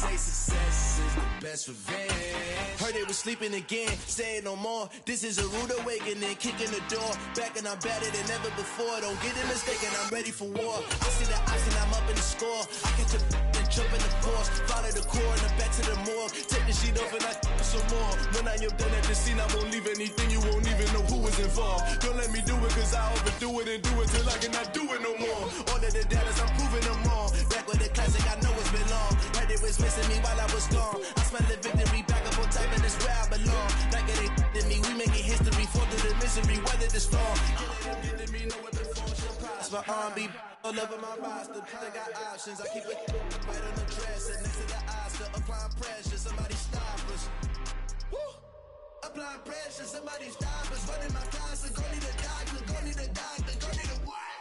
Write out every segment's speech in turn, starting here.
say success is the best revenge. Heard they was sleeping again, say it no more. This is a rude awakening, kicking the door. Back and I'm better than ever before. Don't get it mistaken, I'm ready for war. I see the ice and I'm up in the score. I catch a and jump in the force. Follow the core and the back to the morgue. Take the sheet off and I some more. When I am done at the scene, I won't leave anything. You won't even know who was involved. Don't let me do it cause I overdo it and do it till I cannot do it no more. All of the datas, I'm proving them wrong. Back with the classic, I know it's been long. Heard it was missing me while I was gone. I smell the victory, back up on top and it's where I belong. Like it ain't to me, we making history. Fall through the misery, weather the storm. Get to me, no weapon form shall prosper. R&B all over my roster. I got options, I keep it right on the dresser. Next to the Oscar, applying pressure. Somebody stop us. Woo! Applying pressure, somebody stop us. Running my closet, go need a doctor, go need a doctor, go need a what?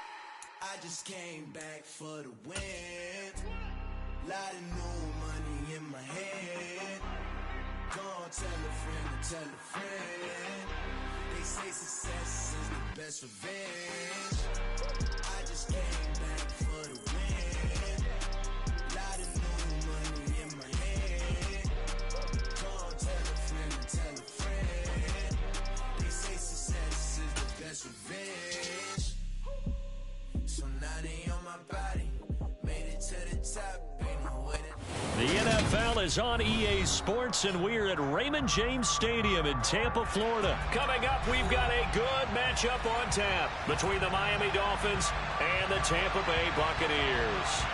I just came back for the win. Lot of new money in my hand. Go on, tell a friend to tell a friend. They say success is the best revenge. I just came back for the win. Lot of new money in my hand. Go on, tell a friend to tell a friend. They say success is the best revenge. So now they on my body. Made it to the top. Ain't no way to... The NFL is on EA Sports, and we're at Raymond James Stadium in Tampa, Florida. Coming up, we've got a good matchup on tap between the Miami Dolphins and the Tampa Bay Buccaneers.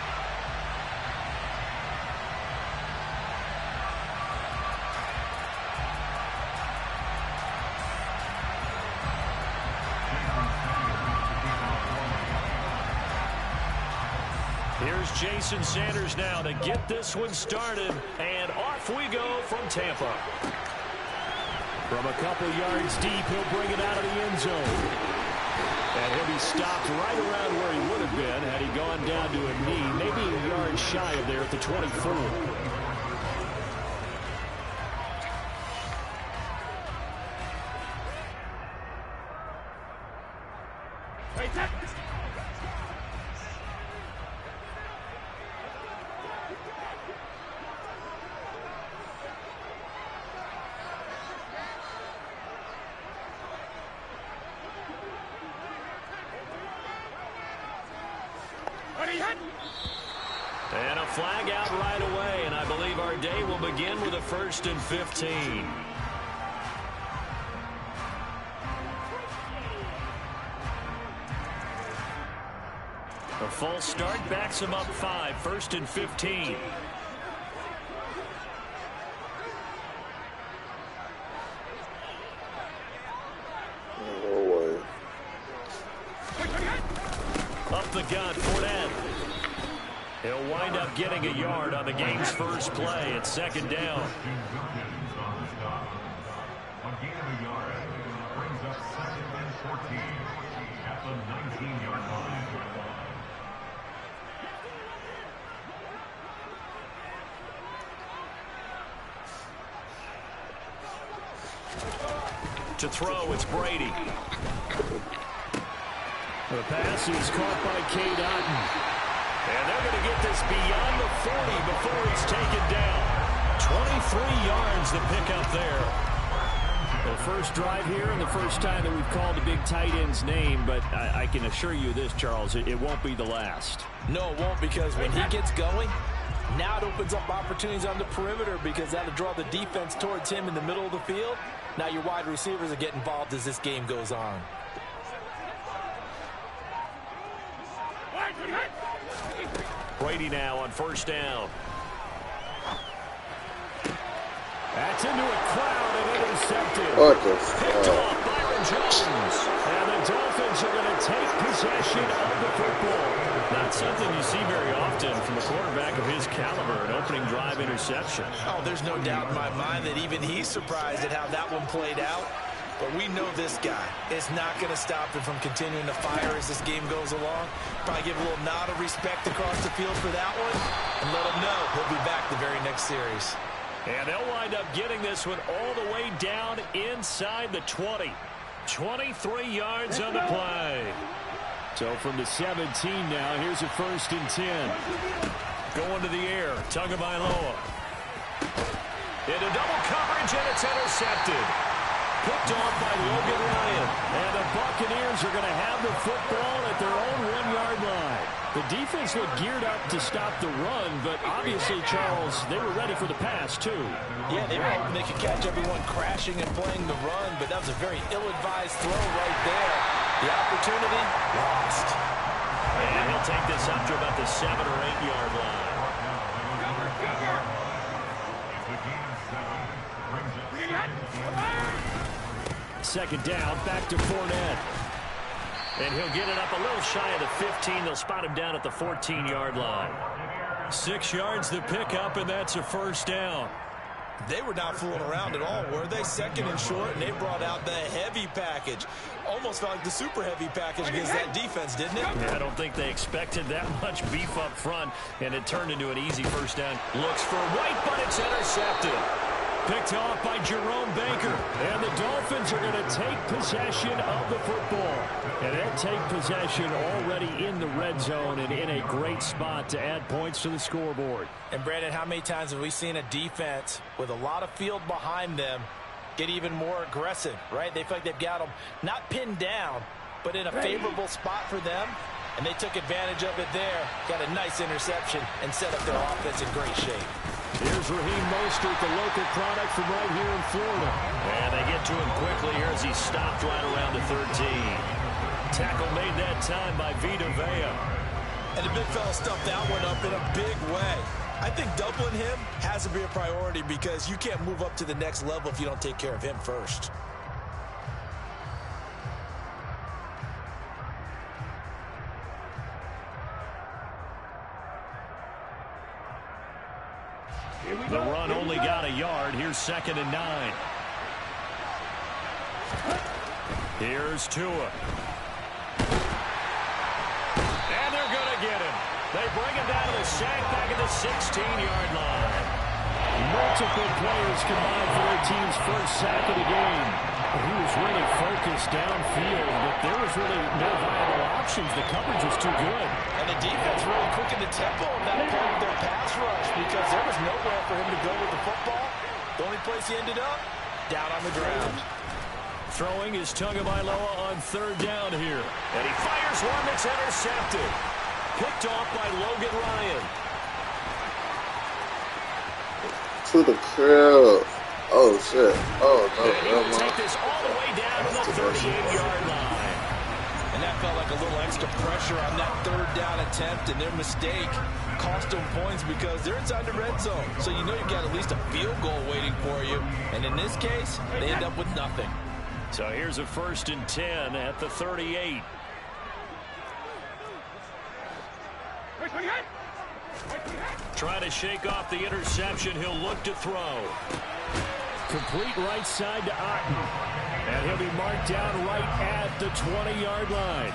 Here's Jason Sanders now to get this one started, and off we go from Tampa. From a couple yards deep, he'll bring it out of the end zone. And he'll be stopped right around where he would have been had he gone down to a knee, maybe a yard shy of there at the 24. And a flag out right away, and I believe our day will begin with a 1st and 15. A false start backs him up 5, 1st and 15. No way. Up the gun, Fournette. He'll wind up getting a yard on the game's first play. It's 2nd down. A gain of a yard brings up 2nd and 14 at the 19-yard line. To throw, it's Brady. The pass is caught by Cade Otton. And they're going to get this beyond the 40 before he's taken down. 23 yards the pickup there. The first drive here and the first time that we've called a big tight end's name, but I can assure you this, Charles, it won't be the last. No, it won't, because when he gets going, now it opens up opportunities on the perimeter because that'll draw the defense towards him in the middle of the field. Now your wide receivers are getting involved as this game goes on. Brady now on 1st down. That's into a crowd and intercepted. What the Picked off Byron Jones. And the Dolphins are going to take possession of the football. Not something you see very often from a quarterback of his caliber, an opening drive interception. Oh, there's no doubt in my mind that even he's surprised at how that one played out. But we know this guy is not going to stop him from continuing to fire as this game goes along. Probably give a little nod of respect across the field for that one and let him know he'll be back the very next series. And they'll wind up getting this one all the way down inside the 20. 23 yards on the play. So from the 17 now, here's a 1st and 10. Going to the air. Tagovailoa. Into double coverage, and it's intercepted. Picked off by Logan Ryan. And the Buccaneers are going to have the football at their own 1-yard line. The defense looked geared up to stop the run, but obviously, Charles, they were ready for the pass, too. Yeah, they were hoping they could catch everyone crashing and playing the run, but that was a very ill-advised throw right there. The opportunity lost. And he'll take this up to about the 7- or 8-yard line. Second down, back to Fournette. And he'll get it up a little shy of the 15. They'll spot him down at the 14-yard line. 6 yards to pick up, and that's a first down. They were not fooling around at all, were they? Second and short, and they brought out the heavy package. Almost felt like the super heavy package against that defense, didn't it? Yeah, I don't think they expected that much beef up front, and it turned into an easy first down. Looks for White, but it's intercepted. Picked off by Jerome Baker. And the Dolphins are going to take possession of the football. And they'll take possession already in the red zone and in a great spot to add points to the scoreboard. And, Brandon, how many times have we seen a defense with a lot of field behind them get even more aggressive, right? They feel like they've got them not pinned down, but in a favorable spot for them. And they took advantage of it there. Got a nice interception and set up their offense in great shape. Here's Raheem Mostert, the local product from right here in Florida. And they get to him quickly here as he stopped right around the 13. Tackle made that time by Vita Vea. And the big fella stuffed that one up in a big way. I think doubling him has to be a priority because you can't move up to the next level if you don't take care of him first. The run only got a yard. Here's 2nd and 9. Here's Tua. And they're going to get him. They bring him down to the sack back at the 16-yard line. Multiple players combined for their team's first sack of the game. He was really focused downfield, but there was really no viable options. The coverage was too good. And the defense really quickened the tempo of that play with their pass rush because there was nowhere for him to go with the football. The only place he ended up, down on the ground. Throwing is Tagovailoa on 3rd down here. And he fires one that's intercepted. Picked off by Logan Ryan. To the crib. Oh, shit. Oh, no. And he'll take this all the way down to the 38-yard line. And that felt like a little extra pressure on that 3rd down attempt, and their mistake cost them points because they're inside the red zone. So you know you've got at least a field goal waiting for you. And in this case, they end up with nothing. So here's a 1st and 10 at the 38. Trying to shake off the interception. He'll look to throw. Complete right side to Otten. And he'll be marked down right at the 20-yard line.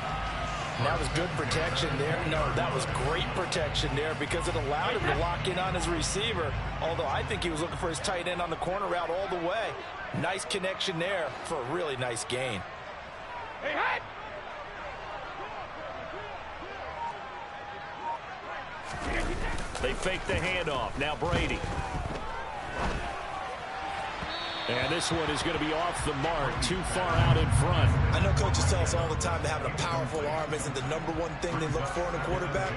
That was good protection there. No, that was great protection there because it allowed him to lock in on his receiver. Although I think he was looking for his tight end on the corner route all the way. Nice connection there for a really nice gain. Hey, hey! They fake the handoff. Now Brady. And this one is going to be off the mark, too far out in front. I know coaches tell us all the time that having a powerful arm isn't the #1 thing they look for in a quarterback.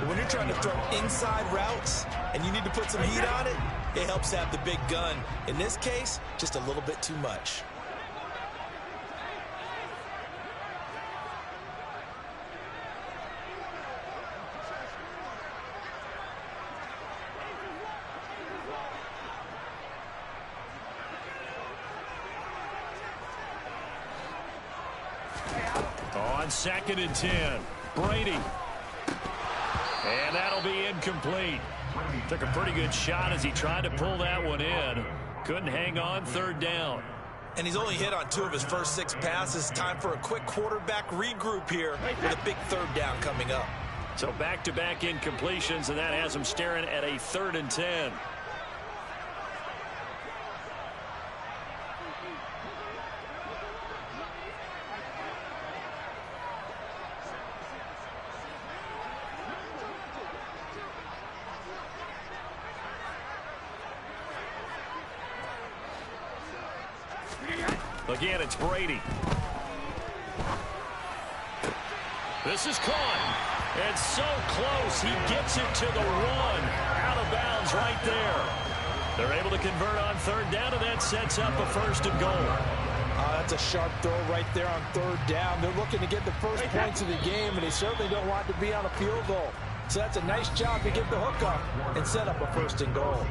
But when you're trying to throw inside routes and you need to put some heat on it, it helps have the big gun. In this case, just a little bit too much. On 2nd and 10, Brady. And that'll be incomplete. Took a pretty good shot as he tried to pull that one in. Couldn't hang on, 3rd down. And he's only hit on 2 of his first 6 passes. Time for a quick quarterback regroup here with a big 3rd down coming up. So back-to-back incompletions, and that has him staring at a 3rd and 10. Again, it's Brady. This is caught. And so close, he gets it to the 1. Out of bounds right there. They're able to convert on third down, and that sets up a 1st and goal. That's a sharp throw right there on third down. They're looking to get the first points of the game, and they certainly don't want to be on a field goal. So that's a nice job to get the hook up and set up a 1st and goal.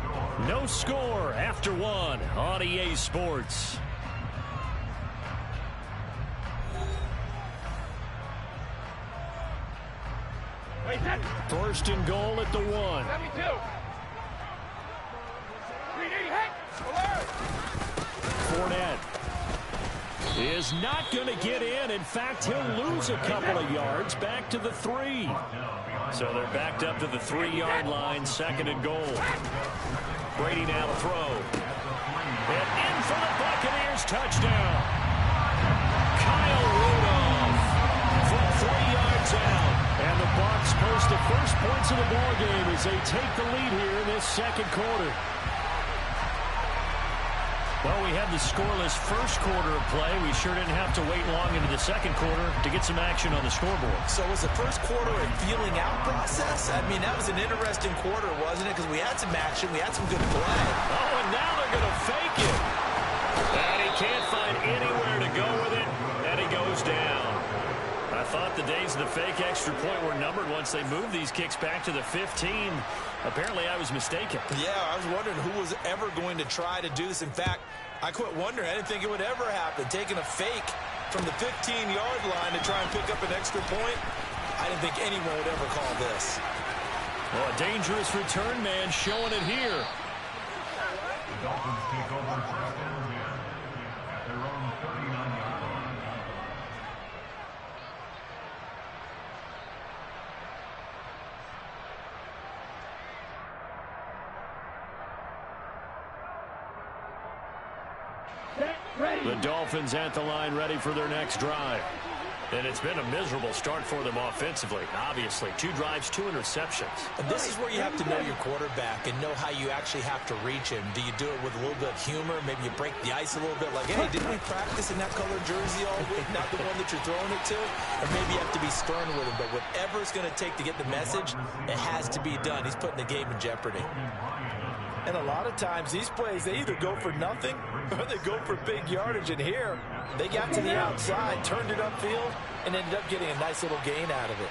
No score after 1 on EA Sports. First and goal at the 1. Fournette is not going to get in. In fact, he'll lose a couple of yards back to the 3. So they're backed up to the 3-yard line, 2nd and goal. Brady now to throw. And in for the Buccaneers, touchdown. Kyle Rudolph from 3 yards out. And the Bucs post the first points of the ball game as they take the lead here in this 2nd quarter. Well, we had the scoreless first quarter of play. We sure didn't have to wait long into the 2nd quarter to get some action on the scoreboard. So was the first quarter a feeling out process? I mean, that was an interesting quarter, wasn't it? Because we had some action, we had some good play. Oh, and now they're going to fake it. And he can't find anywhere to go with it, and he goes down. I thought the days of the fake extra point were numbered once they moved these kicks back to the 15. Apparently, I was mistaken. Yeah, I was wondering who was ever going to try to do this. In fact, I quit wondering. I didn't think it would ever happen. Taking a fake from the 15-yard line to try and pick up an extra point, I didn't think anyone would ever call this. Well, a dangerous return man showing it here. The Dolphins take over 1st and 10 at their own 39-yard line. The Dolphins at the line ready for their next drive. And it's been a miserable start for them offensively. Obviously, 2 drives, 2 interceptions. And this is where you have to know your quarterback and know how you actually have to reach him. Do you do it with a little bit of humor? Maybe you break the ice a little bit like, hey, didn't we practice in that color jersey all week? Not the one that you're throwing it to? Or maybe you have to be stern with him. But whatever it's going to take to get the message, it has to be done. He's putting the game in jeopardy. And a lot of times, these plays, they either go for nothing or they go for big yardage. And here, they got to the outside, turned it upfield, and ended up getting a nice little gain out of it.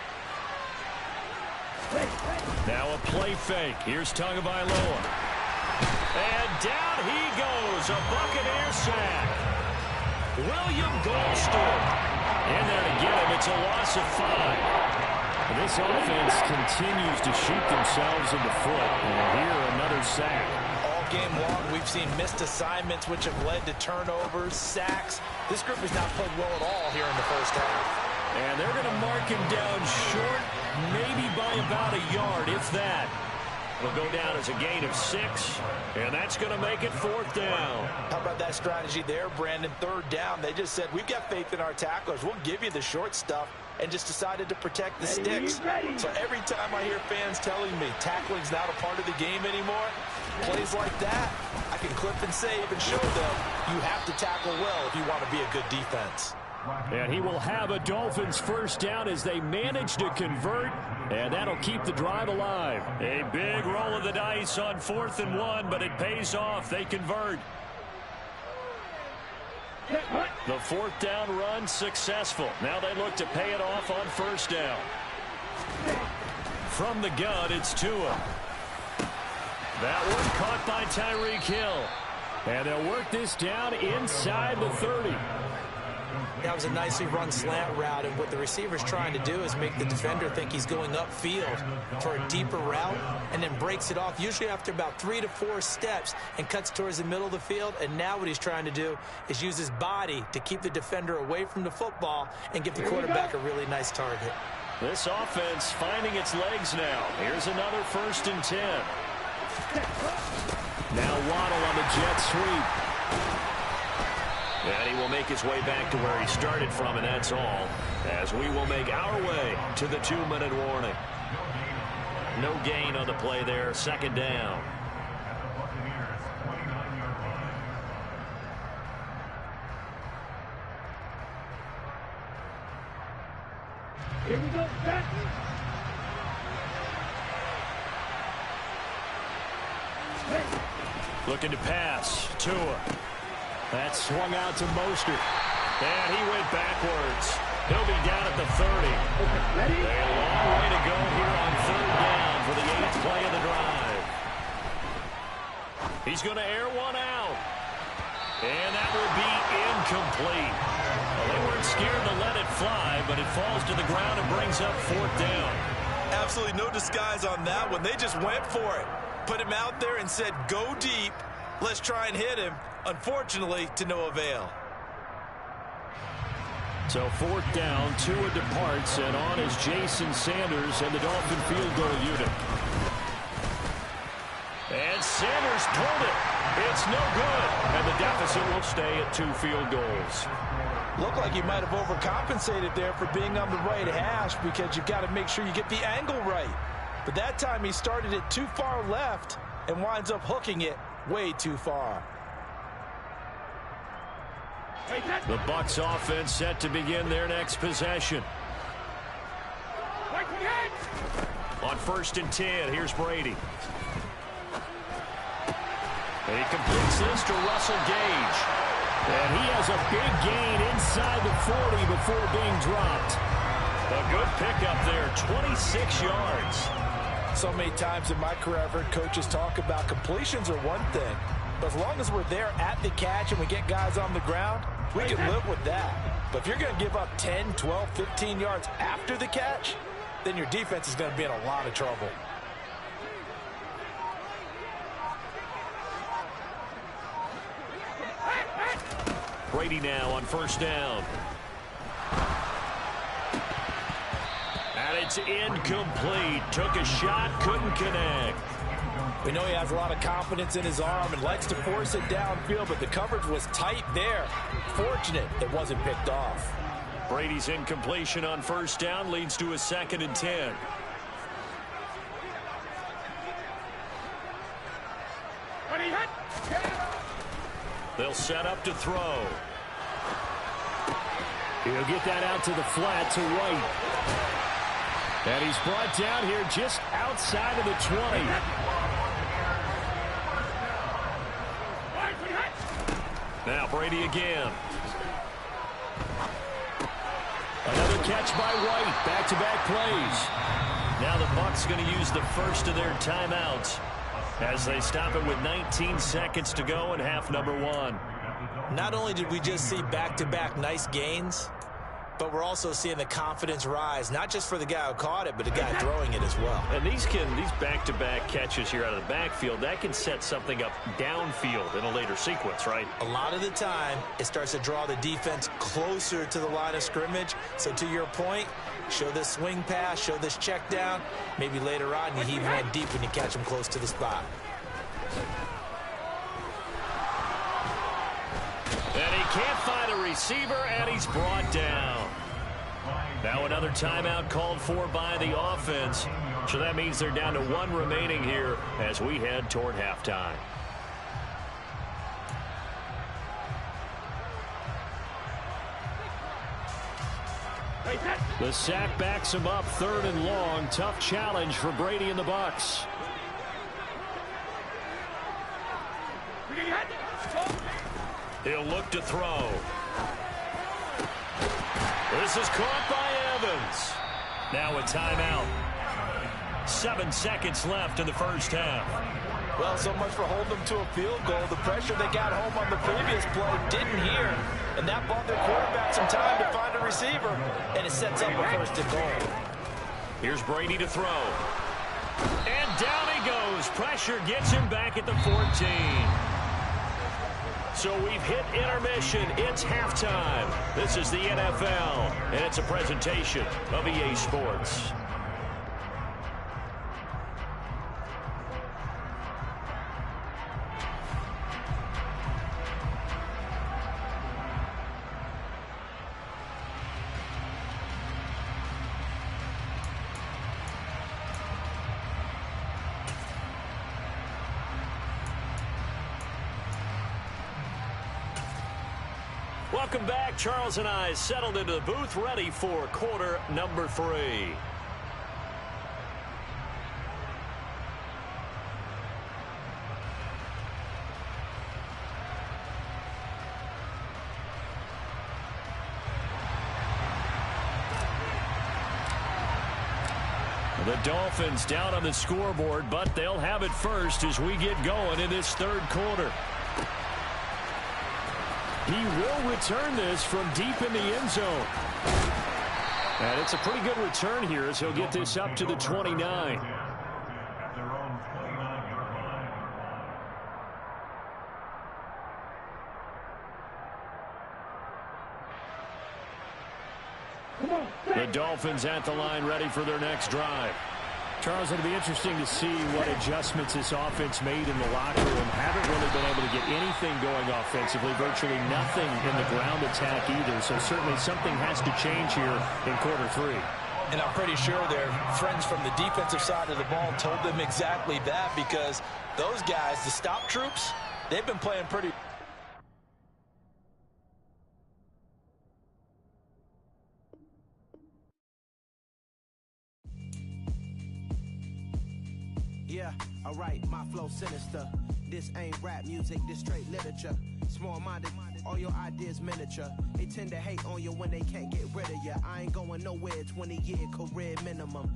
Now a play fake. Here's Tagovailoa. And down he goes. A Buccaneer sack. William Goldstone in there to get him. It's a loss of 5. This offense continues to shoot themselves in the foot. And here, another sack. All game long, we've seen missed assignments, which have led to turnovers, sacks. This group has not played well at all here in the first half. And they're going to mark him down short, maybe by about a yard, if that. It'll go down as a gain of 6, and that's going to make it 4th down. How about that strategy there, Brandon? 3rd down, they just said, we've got faith in our tacklers. We'll give you the short stuff, and just decided to protect the sticks. So every time I hear fans telling me tackling's not a part of the game anymore, plays like that, I can clip and save and show them you have to tackle well if you want to be a good defense. And he will have a Dolphins 1st down as they manage to convert, and that'll keep the drive alive. A big roll of the dice on 4th and 1, but it pays off. They convert. The 4th down run successful. Now they look to pay it off on 1st down. From the gun, it's Tua. That one caught by Tyreek Hill. And they'll work this down inside the 30. That was a nicely run slant route, and what the receiver's trying to do is make the defender think he's going upfield for a deeper route, and then breaks it off, usually after about 3 to 4 steps, and cuts towards the middle of the field. And now what he's trying to do is use his body to keep the defender away from the football and give the quarterback a really nice target. This offense finding its legs now. Here's another 1st and 10. Now Waddle on the jet sweep. And he will make his way back to where he started from, and that's all, as we will make our way to the 2-minute warning. No gain on the play there, 2nd down. Here we go. Set. Looking to pass. Tua. That swung out to Mostert. And he went backwards. He'll be down at the 30. Ready? A long way to go here on 3rd down for the 8th play of the drive. He's going to air one out. And that will be incomplete. Well, they weren't scared to let it fly, but it falls to the ground and brings up 4th down. Absolutely no disguise on that one. They just went for it. Put him out there and said, go deep. Let's try and hit him. Unfortunately, to no avail. So 4th down, Tua departs, and on is Jason Sanders and the Dolphin field goal unit. And Sanders pulled it. It's no good. And the deficit will stay at 2 field goals. Looked like he might have overcompensated there for being on the right hash because you've got to make sure you get the angle right. But that time he started it too far left and winds up hooking it way too far. The Bucs offense set to begin their next possession. On 1st and 10, here's Brady. And he completes this to Russell Gage. And he has a big gain inside the 40 before being dropped. A good pickup there, 26 yards. So many times in my career I've heard coaches talk about completions are one thing. But as long as we're there at the catch and we get guys on the ground, we can live with that. But if you're going to give up 10, 12, 15 yards after the catch, then your defense is going to be in a lot of trouble. Brady now on 1st down. And it's incomplete. Took a shot, couldn't connect. We know he has a lot of confidence in his arm and likes to force it downfield, but the coverage was tight there. Fortunate it wasn't picked off. Brady's incompletion on 1st down leads to a 2nd and 10. They'll set up to throw. He'll get that out to the flat to White. And he's brought down here just outside of the 20. Now Brady again. Another catch by White. Back-to-back plays. Now the Bucs going to use the first of their timeouts as they stop it with 19 seconds to go in half number 1. Not only did we just see back-to-back nice gains, but we're also seeing the confidence rise, not just for the guy who caught it, but the guy throwing it as well. And these back-to-back catches here out of the backfield, that can set something up downfield in a later sequence, right? A lot of the time, it starts to draw the defense closer to the line of scrimmage. So to your point, show this swing pass, show this check down. Maybe later on, you heave one deep when you catch him close to the spot. And he can't find a receiver, and he's brought down. Now another timeout called for by the offense. So that means they're down to 1 remaining here as we head toward halftime. The sack backs him up 3rd and long. Tough challenge for Brady and the Bucs. He'll look to throw. This is caught by Evans. Now a timeout. 7 seconds left in the first half. Well, so much for holding them to a field goal. The pressure they got home on the previous play didn't hear, and that bought their quarterback some time to find a receiver, and it sets up a 1st and goal. Here's Brady to throw. And down he goes. Pressure gets him back at the 14. So we've hit intermission. It's halftime. This is the NFL, and it's a presentation of EA Sports. Welcome back. Charles and I settled into the booth, ready for quarter number 3. The Dolphins down on the scoreboard, but they'll have it first as we get going in this third quarter. He will return this from deep in the end zone. And it's a pretty good return here as he'll get this up to the 29. At their own 29-yard line. The Dolphins at the line ready for their next drive. Charles, it'll be interesting to see what adjustments this offense made in the locker room. Haven't really been able to get anything going offensively, virtually nothing in the ground attack either. So certainly something has to change here in quarter 3. And I'm pretty sure their friends from the defensive side of the ball told them exactly that, because those guys, the stop troops, they've been playing pretty. Yeah, alright, my flow sinister. This ain't rap music, this straight literature. Small-minded, all your ideas miniature. They tend to hate on you when they can't get rid of you. I ain't going nowhere, 20-year career minimum.